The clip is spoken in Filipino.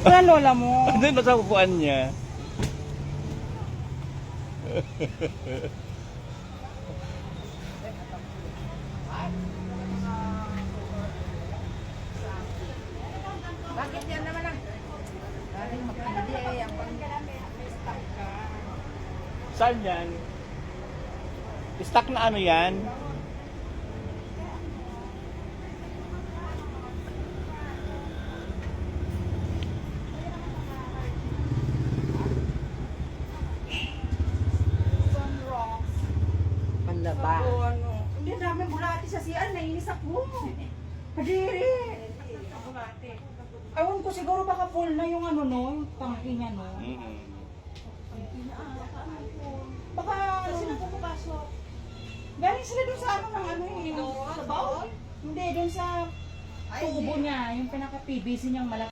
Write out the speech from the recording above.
Saan lola mo? Doon sa upuan niya. Bakit yan naman ang? Galing magpindi eh. Saan yan? Stock na ano yan? Panlaba. Ano? Hindi namin bulati sa CR, nainis ako. Kadiri. Bulati. Ewan ko siguro baka full na yung ano no, yung tangki niya no. Baka sino pupapasok? Galing sila dun sa ano ng ano eh. Sa baon? Hindi, dun sa tubo niya, yung pinaka-PVC niyang malaki.